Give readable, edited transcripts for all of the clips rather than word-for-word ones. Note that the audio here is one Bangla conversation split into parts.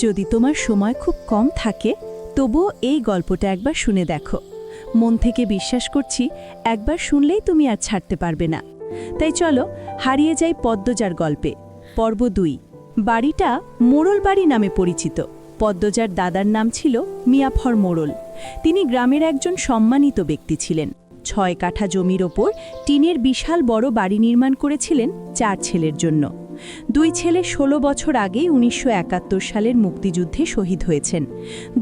যদি তোমার সময় খুব কম থাকে তবুও এই গল্পটা একবার শুনে দেখো। মন থেকে বিশ্বাস করছি একবার শুনলেই তুমি আর ছাড়তে পারবে না। তাই চলো হারিয়ে যাই পদ্মজার গল্পে। পর্ব ২। বাড়িটা মোড়ল বাড়ি নামে পরিচিত। পদ্মজার দাদার নাম ছিল মিয়াফর মোড়ল। তিনি গ্রামের একজন সম্মানিত ব্যক্তি ছিলেন। ৬ কাঠা জমির ওপর টিনের বিশাল বড় বাড়ি নির্মাণ করেছিলেন ৪ ছেলের জন্য। ২ ছেলে ১৬ বছর আগেই ১৯৭১ সালের মুক্তিযুদ্ধে শহীদ হয়েছেন।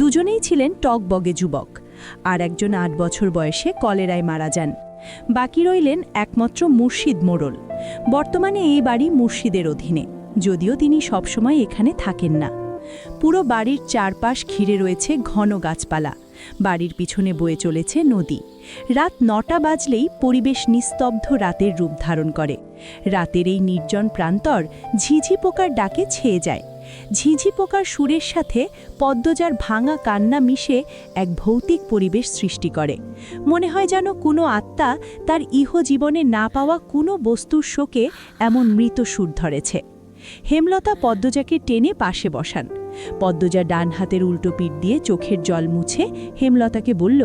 দুজনেই ছিলেন টকবগে যুবক। আর একজন ৮ বছর বয়সে কলেরায় মারা যান। বাকি রইলেন একমাত্র মুর্শিদ মোড়ল। বর্তমানে এই বাড়ি মুর্শিদের অধীনে, যদিও তিনি সবসময় এখানে থাকেন না। পুরো বাড়ির চারপাশ ঘিরে রয়েছে ঘন গাছপালা। বাড়ির পিছনে বয়ে চলেছে নদী। রাত ৯টা বাজলেই পরিবেশ নিস্তব্ধ রাতের রূপ ধারণ করে। রাতের এই নির্জন প্রান্তর ঝিঝি পোকার ডাকে ছেয়ে যায়। ঝিঝি পোকার সুরের সাথে পদ্মজার ভাঙা কান্না মিশে এক ভৌতিক পরিবেশ সৃষ্টি করে। মনে হয় যেন কোনো আত্মা তার ইহজীবনে না পাওয়া কোনো বস্তুর শোকে এমন মৃত সুর ধরেছে। হেমলতা পদ্মজাকে টেনে পাশে বসান। পদ্মজা ডান হাতের উল্টো পিঠ দিয়ে চোখের জল মুছে হেমলতাকে বলল,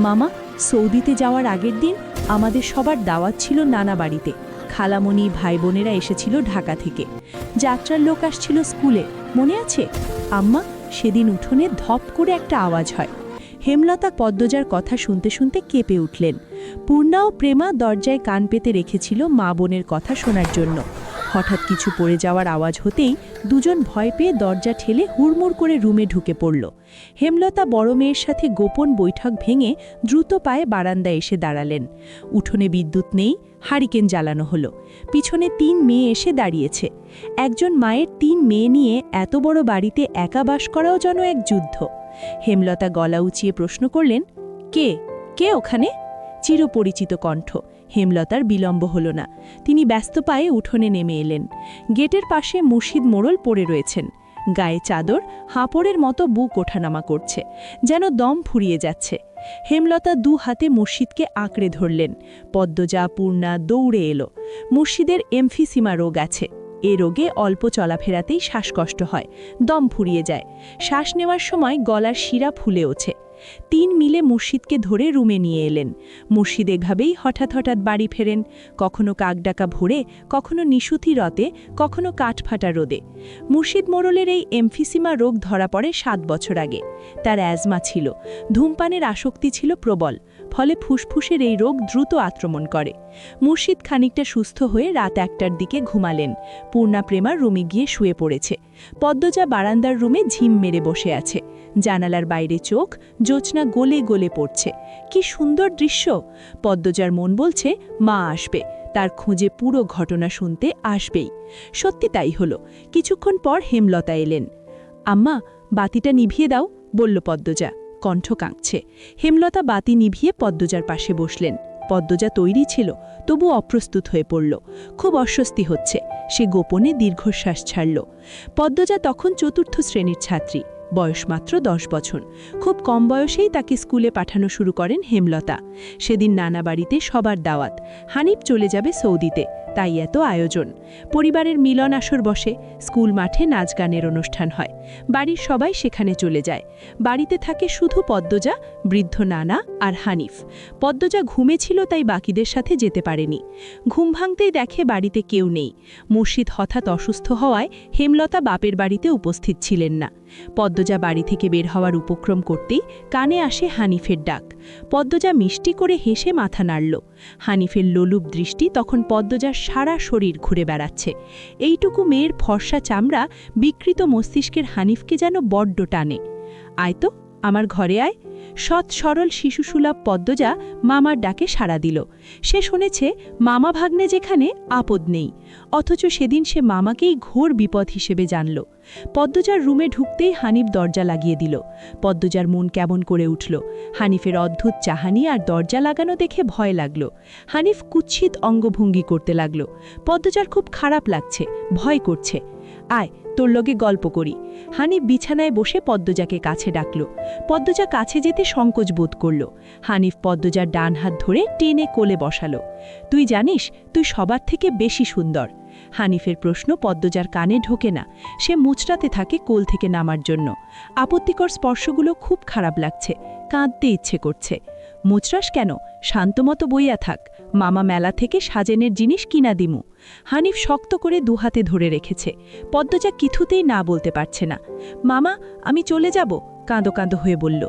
মামা, সৌদিতে যাওয়ার আগের দিন আমাদের সবার দাওয়াত ছিল নানা বাড়িতে। খালামণি ভাই বোনেরা এসেছিল ঢাকা থেকে। যাত্রার লোক আসছিল স্কুলে, মনে আছে? আম্মা, সেদিন উঠোনে ধপ করে একটা আওয়াজ হয়। হেমলতা পদ্মজার কথা শুনতে শুনতে কেঁপে উঠলেন। পূর্ণা ও প্রেমা দরজায় কান পেতে রেখেছিল মা বোনের কথা শোনার জন্য। হঠাৎ কিছু পড়ে যাওয়ার আওয়াজ হতেই দুজন ভয় পেয়ে দরজা ঠেলে হুড়মুড় করে রুমে ঢুকে পড়ল। হেমলতা বড় মেয়ের সাথে গোপন বৈঠক ভেঙে দ্রুত পায়ে বারান্দায় এসে দাঁড়ালেন। উঠোনে বিদ্যুৎ নেই, হারিকেন জ্বালানো হলো। পিছনে ৩ মেয়ে এসে দাঁড়িয়েছে। একজন মায়ের ৩ মেয়ে নিয়ে এত বড় বাড়িতে একা বাস করাও যেন এক যুদ্ধ। হেমলতা গলা উঁচিয়ে প্রশ্ন করলেন, কে কে ওখানে? চিরপরিচিত কণ্ঠ। হেমলতার বিলম্ব হল না। তিনি ব্যস্ত পায়ে উঠোনে নেমে এলেন। গেটের পাশে মুর্শিদ মোড়ল পড়ে রয়েছেন। গায়ে চাদর, হাঁপড়ের মতো বুক ওঠানামা করছে, যেন দম ফুরিয়ে যাচ্ছে। হেমলতা ২ হাতে মুর্শিদকে আঁকড়ে ধরলেন। পদ্মজা, পূর্ণা দৌড়ে এলো। মুর্শিদের এমফিসিমা রোগ আছে। এ রোগে অল্প চলাফেরাতেই শ্বাসকষ্ট হয়, দম ফুরিয়ে যায়। শ্বাস নেওয়ার সময় গলার শিরা ফুলে ওঠে। ৩ মিলে মুর্শিদকে ধরে রুমে নিয়ে এলেন। মুর্শিদ এভাবেই হঠাৎ হঠাৎ বাড়ি ফেরেন, কখনো কাকডাকা ভোরে, কখনো নিশুতি রতে, কখনো কাঠফাটা রোদে। মুর্শিদ মোড়লের এই এমফিসিমা রোগ ধরা পড়ে ৭ বছর আগে। তার অ্যাজমা ছিল, ধূমপানের আসক্তি ছিল প্রবল, ফলে ফুসফুসের এই রোগ দ্রুত আক্রমণ করে। মুর্শিদ খানিকটা সুস্থ হয়ে রাত ১টার দিকে ঘুমালেন। পূর্ণা প্রেমার রুমে গিয়ে শুয়ে পড়েছে। পদ্মজা বারান্দার রুমে ঝিম মেরে বসে আছে। জানালার বাইরে চোখ, জ্যোৎস্না গলে গলে পড়ছে। কি সুন্দর দৃশ্য! পদ্মজার মন বলছে মা আসবে, তার খুঁজে পুরো ঘটনা শুনতে আসবেই। সত্যি তাই হলো। কিছুক্ষণ পর হেমলতা এলেন। আম্মা, বাতিটা নিভিয়ে দাও, বলল পদ্মজা। কণ্ঠ কাঁপছে। হেমলতা বাতি নিভিয়ে পদ্মজার পাশে বসলেন। পদ্মজা তৈরি ছিল, তবু অপ্রস্তুত হয়ে পড়ল। খুব অস্বস্তি হচ্ছে। সে গোপনে দীর্ঘশ্বাস ছাড়ল। পদ্মজা তখন ৪র্থ শ্রেণীর ছাত্রী, বয়স মাত্র ১০ বছর। খুব কম বয়সেই তাকে স্কুলে পাঠানো শুরু করেন হেমলতা। সেদিন নানা বাড়িতে সবার দাওয়াত। হানিফ চলে যাবে সৌদিতে, তাই এত আয়োজন। পরিবারের মিলন আসর বসে, স্কুল মাঠে নাচ গানের অনুষ্ঠান হয়। বাড়ির সবাই সেখানে চলে যায়। বাড়িতে থাকে শুধু পদ্মজা, বৃদ্ধ নানা আর হানিফ। পদ্মজা ঘুমেছিল, তাই বাকিদের সাথে যেতে পারেনি। ঘুম ভাঙতেই দেখে বাড়িতে কেউ নেই। মুর্শিদ হঠাৎ অসুস্থ হওয়ায় হেমলতা বাপের বাড়িতে উপস্থিত ছিলেন না। পদ্মজা বাড়ি থেকে বের হওয়ার উপক্রম করতেই কানে আসে হানিফের ডাক। পদ্মজা মিষ্টি করে হেসে মাথা নাড়ল। হানিফের লোলুপ দৃষ্টি তখন পদ্মজার সারা শরীর ঘুরে বেড়াচ্ছে। এইটুকু মেয়ের ফর্সা চামড়া বিকৃত মস্তিষ্কের হানিফকে যেন বড্ড টানে। আয় তো, আমার ঘরে আয়। সৎ সরল শিশুসুলভ পদ্মজা মামার ডাকে সাড়া দিল। সে শুনেছে মামা ভাগ্নে যেখানে আপদ নেই, অথচ সেদিন সে মামাকেই ঘোর বিপদ হিসেবে জানল। পদ্মজার রুমে ঢুকতেই হানিফ দরজা লাগিয়ে দিল। পদ্মজার মন কেমন করে উঠল। হানিফের অদ্ভুত চাহানি আর দরজা লাগানো দেখে ভয় লাগল। হানিফ কুৎসিত অঙ্গভঙ্গি করতে লাগল। পদ্মজার খুব খারাপ লাগছে, ভয় করছে। আয়, তোর লগে গল্প করি। হানিফ বিছানায় বসে পদ্মজাকে কাছে ডাকল। পদ্মজা কাছে যেতে সংকোচ বোধ করল। হানিফ পদ্মজার ডান হাত ধরে টেনে কোলে বসালো। তুই জানিস, তুই সবার থেকে বেশি সুন্দর। হানিফের প্রশ্ন পদ্মজার কানে ঢোকে না। সে মুচড়াতে থাকে কোল থেকে নামার জন্য। আপত্তিকর স্পর্শগুলো খুব খারাপ লাগছে, কাঁদতে ইচ্ছে করছে। মুচড়াস কেন? শান্তমতো বইয়া থাক, মামা মেলা থেকে সাজেনের জিনিস কিনা দিমু। হানিফ শক্ত করে দুহাতে ধরে রেখেছে। পদ্মজা কিছুতেই না বলতে পারছে না। মামা, আমি চলে যাব, কাঁদো কাঁদো হয়ে বলল।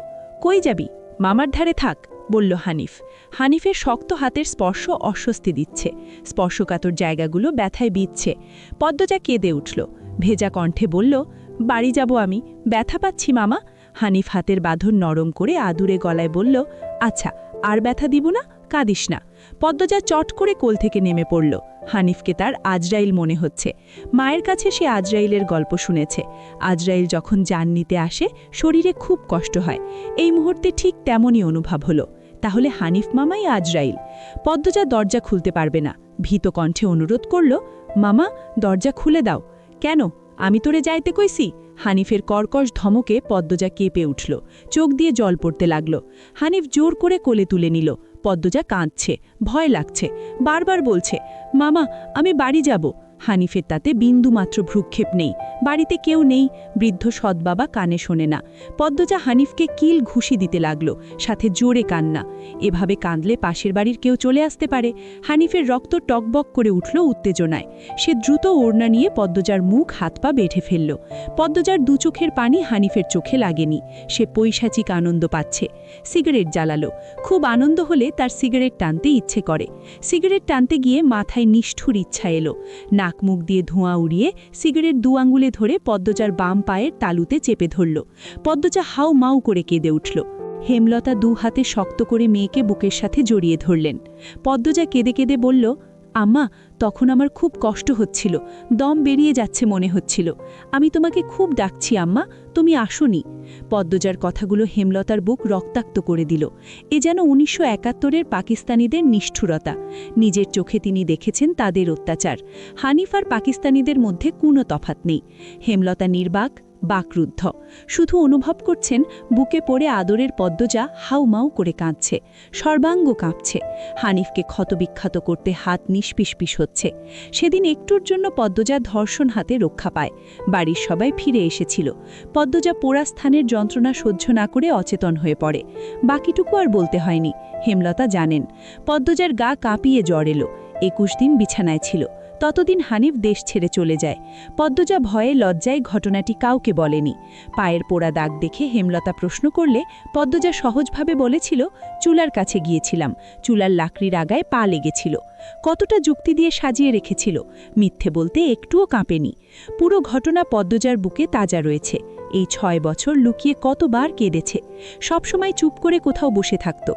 কই যাবি? মামার ধারে থাক, বলল হানিফ। হানিফের শক্ত হাতের স্পর্শ অস্বস্তি দিচ্ছে। স্পর্শকাতর জায়গাগুলো ব্যথায় বিচ্ছে। পদ্মজা কেঁদে উঠল, ভেজা কণ্ঠে বলল, বাড়ি যাব আমি, ব্যথা পাচ্ছি মামা। হানিফ হাতের বাঁধন নরম করে আদুরে গলায় বলল, আচ্ছা, আর ব্যথা দিব না, কাঁদিস না। পদ্মজা চট করে কোল থেকে নেমে পড়ল। হানিফকে তার আজরাইল মনে হচ্ছে। মায়ের কাছে সে আজরাইলের গল্প শুনেছে। আজরাইল যখন জান নিতে আসে শরীরে খুব কষ্ট হয়। এই মুহূর্তে ঠিক তেমনই অনুভব হলো। তাহলে হানিফ মামাই আজরাইল। পদ্মজা দরজা খুলতে পারবে না, ভীত কণ্ঠে অনুরোধ করল, মামা, দরজা খুলে দাও। কেন? আমি তোরে যাইতে কইছি? হানিফের কর্কশ ধমকে পদ্মজা কেঁপে উঠল, চোখ দিয়ে জল পড়তে লাগল। হানিফ জোর করে কোলে তুলে নিল। পদ্মজা কাঁদছে, ভয় লাগছে, বারবার বলছে, মামা, আমি বাড়ি যাব। হানিফের তাতে বিন্দুমাত্র ভ্রুক্ষেপ নেই। বাড়িতে কেউ নেই, বৃদ্ধ সৎবাবা কানে শোনে না। পদ্মজা হানিফকে কিল ঘুষি দিতে লাগল, সাথে জোরে কান্না। এভাবে কাঁদলে পাশের বাড়ির কেউ চলে আসতে পারে। হানিফের রক্ত টকবক করে উঠল উত্তেজনায়। সে দ্রুত ওড়না নিয়ে পদ্মজার মুখ হাত পা বেঁধে ফেলল। পদ্মজার দু চোখের পানি হানিফের চোখে লাগেনি। সে পৈশাচিক আনন্দ পাচ্ছে। সিগারেট জ্বালালো। খুব আনন্দ হলে তার সিগারেট টানতে ইচ্ছে করে। সিগারেট টানতে গিয়ে মাথায় নিষ্ঠুর ইচ্ছা এলো। নাক মুখ দিয়ে ধোঁয়া উড়িয়ে সিগারেট দু আঙুলে ধরে পদ্মজার বাম পায়ের তালুতে চেপে ধরল। পদ্মজা হাউ মাউ করে কেঁদে উঠল। হেমলতা দু হাতে শক্ত করে মেয়েকে বুকের সাথে জড়িয়ে ধরলেন। পদ্মজা কেঁদে কেঁদে বলল, আম্মা, তখন আমার খুব কষ্ট হচ্ছিল, দম বেরিয়ে যাচ্ছে মনে হচ্ছিল। আমি তোমাকে খুব ডাকছি আম্মা, তুমি আসোনি। পদ্মজার কথাগুলো হেমলতার বুক রক্তাক্ত করে দিল। এ যেন ১৯৭১-এর পাকিস্তানিদের নিষ্ঠুরতা। নিজের চোখে তিনি দেখেছেন তাদের অত্যাচার। হানিফ আর পাকিস্তানিদের মধ্যে কোনো তফাৎ নেই। হেমলতা নির্বাক, বাকরুদ্ধ, শুধু অনুভব করছেন বুকে পড়ে আদরের পদ্মজা হাউমাউ করে কাঁদছে, সর্বাঙ্গ কাঁপছে। হানিফকে ক্ষতবিক্ষত করতে হাত নিষ্পিসপিস হচ্ছে। সেদিন একটুর জন্য পদ্মজা ধর্ষণ হাতে রক্ষা পায়। বাড়ির সবাই ফিরে এসেছিল। পদ্মজা পোড়া স্থানের যন্ত্রণা সহ্য না করে অচেতন হয়ে পড়ে। বাকিটুকু আর বলতে হয়নি, হেমলতা জানেন। পদ্মজার গা কাঁপিয়ে জ্বর এলো। ২১ দিন বিছানায় ছিল। ততদিন হানিফ দেশ ছেড়ে চলে যায়। পদ্মজা ভয়ে লজ্জায় ঘটনাটি কাউকে বলেনি। পায়ের পোড়া দাগ দেখে হেমলতা প্রশ্ন করলে পদ্মজা সহজভাবে বলেছিল, চুলার কাছে গিয়েছিলাম, চুলার লাকড়ির আগায় পা লেগেছিল। কতটা যুক্তি দিয়ে সাজিয়ে রেখেছিল, মিথ্যে বলতে একটুও কাঁপেনি। পুরো ঘটনা পদ্মজার বুকে তাজা রয়েছে। এই ৬ বছর লুকিয়ে কতবার কেঁদেছে। সবসময় চুপ করে কোথাও বসে থাকত।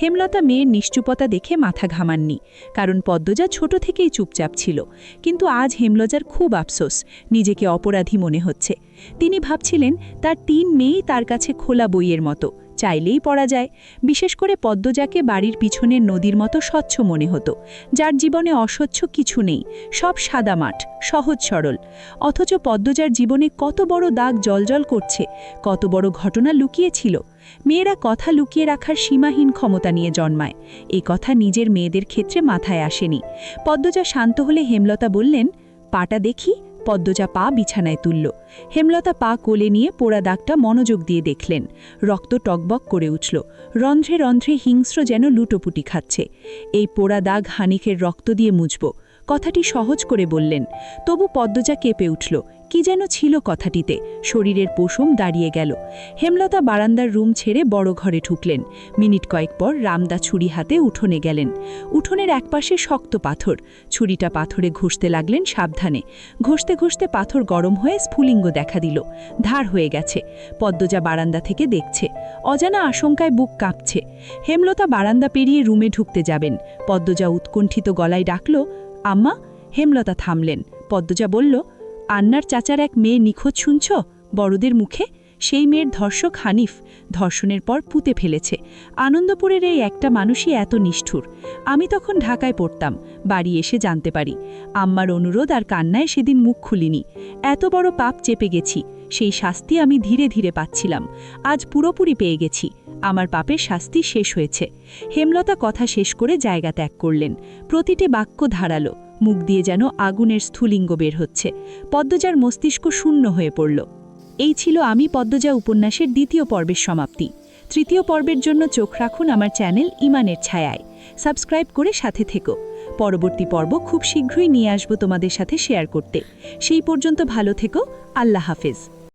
হেমলতা মেয়ের নিশ্চুপতা দেখে মাথা ঘামাননি, কারণ পদ্মজা ছোট থেকেই চুপচাপ ছিল। কিন্তু আজ হেমলতার খুব আফসোস, নিজেকে অপরাধী মনে হচ্ছে। তিনি ভাবছিলেন তার ৩ মেয়েই তার কাছে খোলা বইয়ের মতো, চাইলেই পড়া যায়। বিশেষ করে পদ্মজাকে বাড়ির পিছনের নদীর মতো স্বচ্ছ মনে হতো, যার জীবনে অস্বচ্ছ কিছু নেই, সব সাদা মাঠ, সহজ সরল। অথচ পদ্মজার জীবনে কত বড় দাগ জ্বলজ্বল করছে, কত বড় ঘটনা লুকিয়েছিল। মেয়েরা কথা লুকিয়ে রাখার সীমাহীন ক্ষমতা নিয়ে জন্মায়। এই কথা নিজের মেয়েদের ক্ষেত্রে মাথায় আসেনি। পদ্মজা শান্ত হলে হেমলতা বললেন, পাটা দেখি। পদ্মজা পা বিছানায় তুলল। হেমলতা পা কোলে নিয়ে পোড়া দাগটা মনোযোগ দিয়ে দেখলেন। রক্ত টকবক করে উঠল। রন্ধ্রে রন্ধ্রে হিংস্র যেন লুটোপুটি খাচ্ছে। এই পোড়া দাগ হানিফের রক্ত দিয়ে মুছব, কথাটি সহজ করে বললেন। তবু পদ্মজা কেঁপে উঠল। কি যেন ছিল কথাটিতে, শরীরের পশম দাঁড়িয়ে গেল। হেমলতা বারান্দার রুম ছেড়ে বড় ঘরে ঢুকলেন। মিনিট কয়েক পর রামদা ছুরি হাতে উঠোনে গেলেন। উঠোনের একপাশে শক্ত পাথর, ছুরিটা পাথরে ঘষতে লাগলেন সাবধানে। ঘষতে ঘষতে পাথর গরম হয়ে স্ফুলিঙ্গ দেখা দিল, ধার হয়ে গেছে। পদ্মজা বারান্দা থেকে দেখছে। অজানা আশঙ্কায় বুক কাঁপছে। হেমলতা বারান্দা পেরিয়ে রুমে ঢুকতে যাবেন। পদ্মজা উৎকণ্ঠিত গলায় ডাকল, আম্মা। হেমলতা থামলেন। পদ্মজা বলল, আন্নার চাচার এক মেয়ে নিখোঁজ শুনছ? বড়দের মুখে। সেই মেয়ের ধর্ষক হানিফ, ধর্ষণের পর পুঁতে ফেলেছে। আনন্দপুরের এই একটা মানুষই এত নিষ্ঠুর। আমি তখন ঢাকায় পড়তাম, বাড়ি এসে জানতে পারি। আম্মার অনুরোধ আর কান্নায় সেদিন মুখ খুলিনি। এত বড় পাপ চেপে গেছি, সেই শাস্তি আমি ধীরে ধীরে পাচ্ছিলাম। আজ পুরোপুরি পেয়ে গেছি, আমার পাপের শাস্তি শেষ হয়েছে। হেমলতা কথা শেষ করে জায়গা ত্যাগ করলেন। প্রতিটি বাক্য ধারালো, মুখ দিয়ে যেন আগুনের স্থূলিঙ্গ বের হচ্ছে। পদ্মজার মস্তিষ্ক শূন্য হয়ে পড়ল। এই ছিল আমি পদ্মজা উপন্যাসের দ্বিতীয় পর্বের সমাপ্তি। তৃতীয় পর্বের জন্য চোখ রাখুন আমার চ্যানেল ইমানের ছায়ায়। সাবস্ক্রাইব করে সাথে থেকো। পরবর্তী পর্ব খুব শীঘ্রই নিয়ে আসব তোমাদের সাথে শেয়ার করতে। সেই পর্যন্ত ভালো থেকো। আল্লাহ হাফেজ।